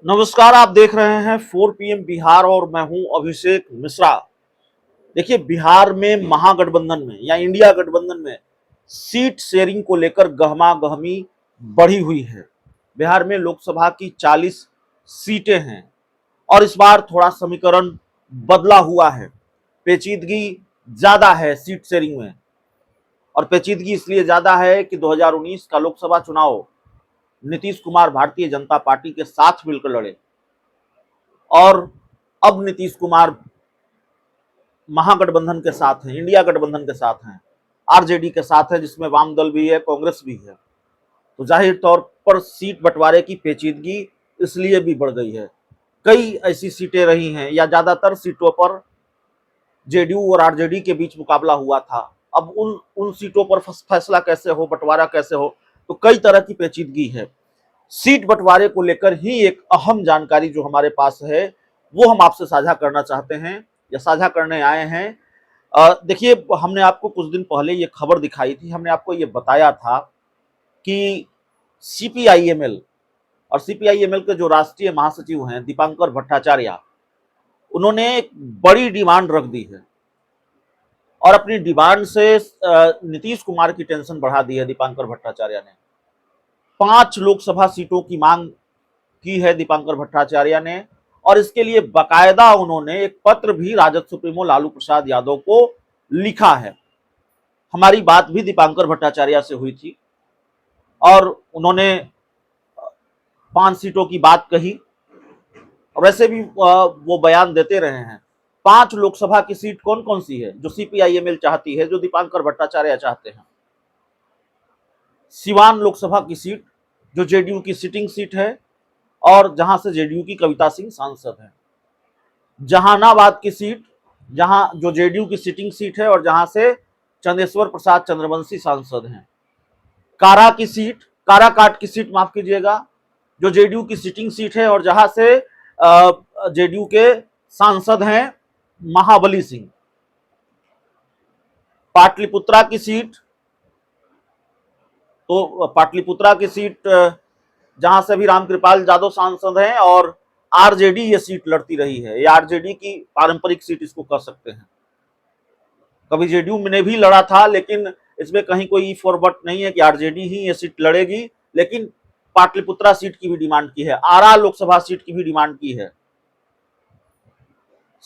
नमस्कार, आप देख रहे हैं 4 PM बिहार और मैं हूं अभिषेक मिश्रा। देखिए, बिहार में महागठबंधन में या इंडिया गठबंधन में सीट शेयरिंग को लेकर गहमा-गहमी बढ़ी हुई है। बिहार में लोकसभा की 40 सीटें हैं और इस बार थोड़ा समीकरण बदला हुआ है। पेचीदगी ज्यादा है सीट शेयरिंग में और पेचीदगी इसलिए ज्यादा है कि 2019 का लोकसभा चुनाव नीतीश कुमार भारतीय जनता पार्टी के साथ मिलकर लड़े और अब नीतीश कुमार महागठबंधन के साथ हैं, इंडिया गठबंधन के साथ हैं, आरजेडी के साथ है, जिसमें वाम दल भी है, कांग्रेस भी है। तो जाहिर तौर पर सीट बंटवारे की पेचीदगी इसलिए भी बढ़ गई है। कई ऐसी सीटें रही हैं या ज्यादातर सीटों पर जेडीयू और आरजेडी के बीच मुकाबला हुआ था। अब उन सीटों पर फैसला कैसे हो, बंटवारा कैसे हो, तो कई तरह की पेचीदगी है। सीट बंटवारे को लेकर ही एक अहम जानकारी जो हमारे पास है वो हम आपसे साझा करना चाहते हैं या साझा करने आए हैं। देखिए, हमने आपको कुछ दिन पहले ये खबर दिखाई थी, हमने आपको ये बताया था कि सीपीआईएमएल और सीपीआईएमएल के जो राष्ट्रीय महासचिव हैं दीपांकर भट्टाचार्य, उन्होंने एक बड़ी डिमांड रख दी है और अपनी डिमांड से नीतीश कुमार की टेंशन बढ़ा दी है। दीपांकर भट्टाचार्य ने 5 लोकसभा सीटों की मांग की है दीपांकर भट्टाचार्य ने और इसके लिए बकायदा उन्होंने एक पत्र भी राजद सुप्रीमो लालू प्रसाद यादव को लिखा है। हमारी बात भी दीपांकर भट्टाचार्य से हुई थी और उन्होंने 5 सीटों की बात कही और वैसे भी वो बयान देते रहे हैं। 5 लोकसभा की सीट कौन कौन सी है जो सीपीआईएमएल चाहती है, जो दीपांकर भट्टाचार्य चाहते हैं? सिवान लोकसभा की सीट जो जेडीयू की सिटिंग सीट है और जहां से जेडीयू की कविता सिंह सांसद है। जहानाबाद की सीट जहां जो जेडीयू की सिटिंग सीट है और जहां से चंदेश्वर प्रसाद चंद्रवंशी सांसद हैं। काराकाट की सीट माफ कीजिएगा, जो जेडीयू की सिटिंग सीट है और जहां से जेडीयू के सांसद हैं महाबली सिंह। पाटलिपुत्रा की सीट, तो पाटलिपुत्रा की सीट जहां से भी रामकृपाल यादव सांसद हैं और आरजेडी ये सीट लड़ती रही है। ये आरजेडी की पारंपरिक सीट इसको कह सकते हैं। कभी जेडीयू ने भी लड़ा था, लेकिन इसमें कहीं कोई फॉरवर्ड नहीं है कि आरजेडी ही ये सीट लड़ेगी। लेकिन पाटलिपुत्रा सीट की भी डिमांड की है, आरा लोकसभा सीट की भी डिमांड की है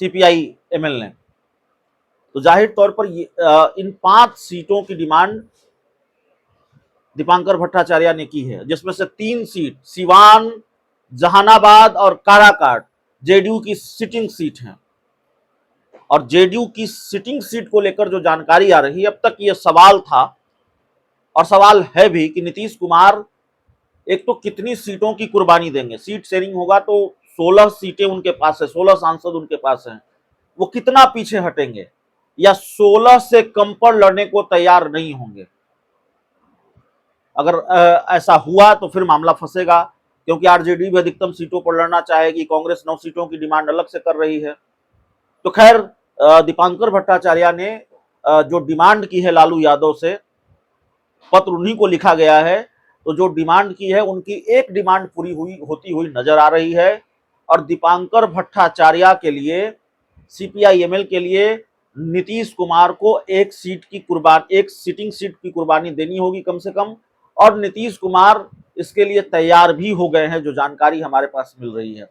सीपीआईएमएल ने। तो जाहिर तौर पर इन 5 सीटों की डिमांड दीपांकर भट्टाचार्य ने की है, जिसमें से 3 सीट सिवान, जहानाबाद और काराकाट जेडीयू की सिटिंग सीट है। और जेडीयू की सिटिंग सीट को लेकर जो जानकारी आ रही है, अब तक ये सवाल था और सवाल है भी कि नीतीश कुमार एक तो कितनी सीटों की कुर्बानी देंगे। सीट शेयरिंग होगा तो 16 सीटें उनके पास है, 16 सांसद उनके पास हैं। वो कितना पीछे हटेंगे या 16 से कम पर लड़ने को तैयार नहीं होंगे? अगर ऐसा हुआ तो फिर मामला फंसेगा, क्योंकि आरजेडी भी अधिकतम सीटों पर लड़ना चाहेगी, कांग्रेस 9 सीटों की डिमांड अलग से कर रही है। तो खैर, दीपांकर भट्टाचार्य ने जो डिमांड की है लालू यादव से, पत्र उन्हीं को लिखा गया है, तो जो डिमांड की है उनकी एक डिमांड पूरी होती हुई नजर आ रही है। और दीपांकर भट्टाचार्य के लिए, सीपीआईएमएल के लिए नीतीश कुमार को एक सिटिंग सीट की कुर्बानी देनी होगी कम से कम। और नीतीश कुमार इसके लिए तैयार भी हो गए हैं, जो जानकारी हमारे पास मिल रही है।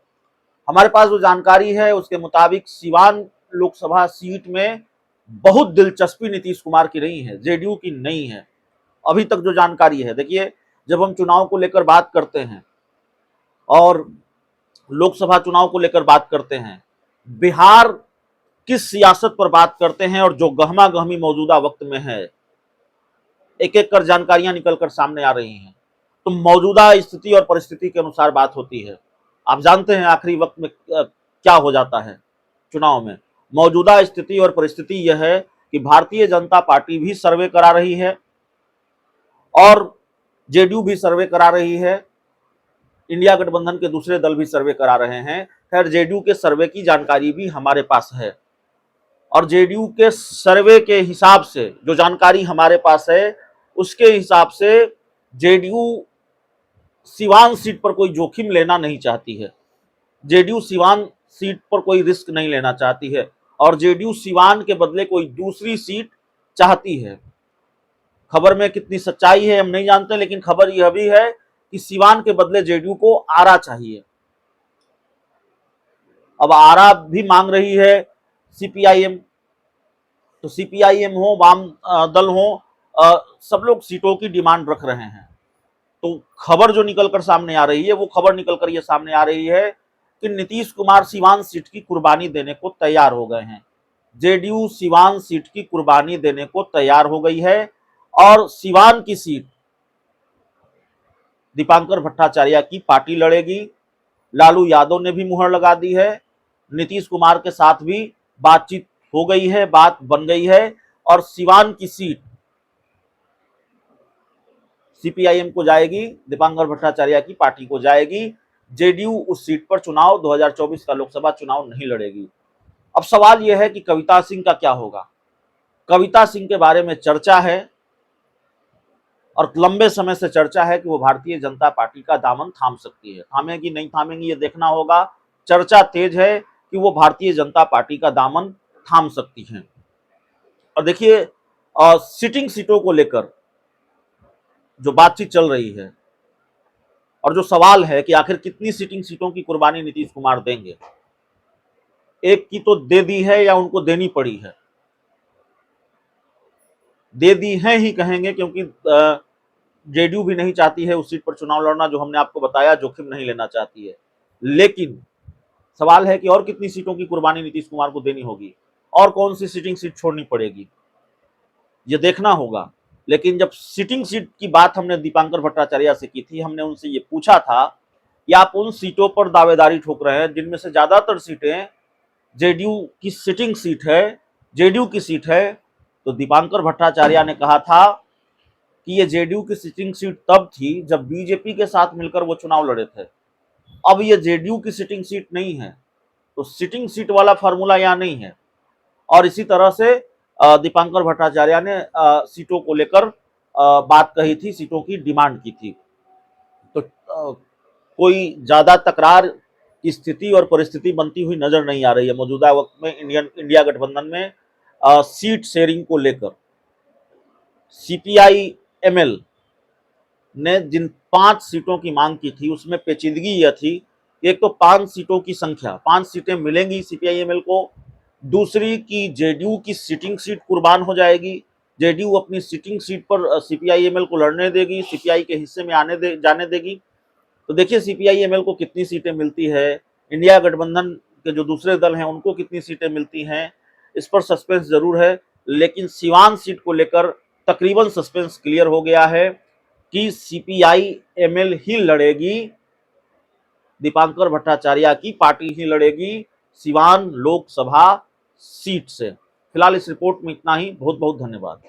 हमारे पास जो जानकारी है उसके मुताबिक सिवान लोकसभा सीट में बहुत दिलचस्पी नीतीश कुमार की नहीं है, जेडीयू की नहीं है अभी तक जो जानकारी है। देखिए, जब हम चुनाव को लेकर बात करते हैं और लोकसभा चुनाव को लेकर बात करते हैं, बिहार किस सियासत पर बात करते हैं और जो गहमा गहमी मौजूदा वक्त में है, एक एक कर जानकारियां निकलकर सामने आ रही हैं, तो मौजूदा स्थिति और परिस्थिति के अनुसार बात होती है। आप जानते हैं आखिरी वक्त में क्या हो जाता है चुनाव में। मौजूदा स्थिति और परिस्थिति यह है कि भारतीय जनता पार्टी भी सर्वे करा रही है और जेडीयू भी सर्वे करा रही है, इंडिया गठबंधन के दूसरे दल भी सर्वे करा रहे हैं। खैर, जेडीयू के सर्वे की जानकारी भी हमारे पास है और जेडीयू के सर्वे के हिसाब से जो जानकारी हमारे पास है उसके हिसाब से जेडीयू सिवान सीट पर कोई जोखिम लेना नहीं चाहती है। जेडीयू सिवान सीट पर कोई रिस्क नहीं लेना चाहती है और जेडीयू सिवान के बदले कोई दूसरी सीट चाहती है। खबर में कितनी सच्चाई है हम नहीं जानते, लेकिन खबर यह भी है कि सिवान के बदले जेडीयू को आरा चाहिए। अब आरा भी मांग रही है सीपीआईएम, तो सीपीआईएम हो, वाम दल हो, सब लोग सीटों की डिमांड रख रहे हैं। तो खबर जो निकलकर सामने आ रही है, वो खबर निकलकर ये सामने आ रही है कि नीतीश कुमार सिवान सीट की कुर्बानी देने को तैयार हो गए हैं। जेडीयू सिवान सीट की कुर्बानी देने को तैयार हो गई है और सिवान की सीट दीपांकर भट्टाचार्य की पार्टी लड़ेगी। लालू यादव ने भी मुहर लगा दी है, नीतीश कुमार के साथ भी बातचीत हो गई है, बात बन गई है और सिवान की सीट सीपीआईएम को जाएगी, दीपांकर भट्टाचार्य की पार्टी को जाएगी। जेडीयू उस सीट पर चुनाव 2024 का लोकसभा चुनाव नहीं लड़ेगी। अब सवाल यह है कि कविता सिंह का क्या होगा। कविता सिंह के बारे में चर्चा है और लंबे समय से चर्चा है कि वो भारतीय जनता पार्टी का दामन थाम सकती है। थामेगी नहीं थामेगी ये देखना होगा। चर्चा तेज है कि वो भारतीय जनता पार्टी का दामन थाम सकती हैं। और देखिए, सिटिंग सीटों को लेकर जो बातचीत चल रही है और जो सवाल है कि आखिर कितनी सिटिंग सीटों की कुर्बानी नीतीश कुमार देंगे। एक की तो दे दी है या उनको देनी पड़ी है, दे दी है ही कहेंगे, क्योंकि जेडीयू भी नहीं चाहती है उस सीट पर चुनाव लड़ना, जो हमने आपको बताया, जोखिम नहीं लेना चाहती है। लेकिन सवाल है कि और कितनी सीटों की कुर्बानी नीतीश कुमार को देनी होगी और कौन सी सिटिंग सीट छोड़नी पड़ेगी, ये देखना होगा। लेकिन जब सिटिंग सीट की बात हमने दीपांकर भट्टाचार्य से की थी, हमने उनसे ये पूछा था कि आप उन सीटों पर दावेदारी ठोक रहे हैं जिनमें से ज्यादातर सीटें जेडीयू की सिटिंग सीट है, जेडीयू की सीट है, तो दीपांकर भट्टाचार्य ने कहा था कि ये जेडीयू की सिटिंग सीट तब थी जब बीजेपी के साथ मिलकर वो चुनाव लड़े थे। अब ये जेडीयू की सिटिंग सीट नहीं है, तो सिटिंग सीट वाला फार्मूला यहाँ नहीं है। और इसी तरह से दीपांकर भट्टाचार्य ने सीटों को लेकर बात कही थी, सीटों की डिमांड की थी। तो कोई ज्यादा तकरार की स्थिति और परिस्थिति बनती हुई नजर नहीं आ रही है मौजूदा वक्त में इंडिया गठबंधन में सीट शेयरिंग को लेकर। सीपीआई एमएल ने जिन 5 सीटों की मांग की थी, उसमें पेचीदगी यह थी, एक तो 5 सीटों की संख्या, 5 सीटें मिलेंगी सीपीआईएमएल को, दूसरी की जेडीयू की सिटिंग सीट कुर्बान हो जाएगी, जेडीयू अपनी सिटिंग सीट पर सीपीआईएमएल को लड़ने देगी, सीपीआई के हिस्से में जाने देगी। तो देखिए सीपीआईएमएल को कितनी सीटें मिलती है, इंडिया गठबंधन के जो दूसरे दल हैं उनको कितनी सीटें मिलती हैं, इस पर सस्पेंस जरूर है। लेकिन सिवान सीट को लेकर तकरीबन सस्पेंस क्लियर हो गया है कि सीपीआईएमएल ही लड़ेगी, दीपांकर भट्टाचार्य की पार्टी ही लड़ेगी सिवान लोकसभा सीट से। फिलहाल इस रिपोर्ट में इतना ही। बहुत बहुत धन्यवाद।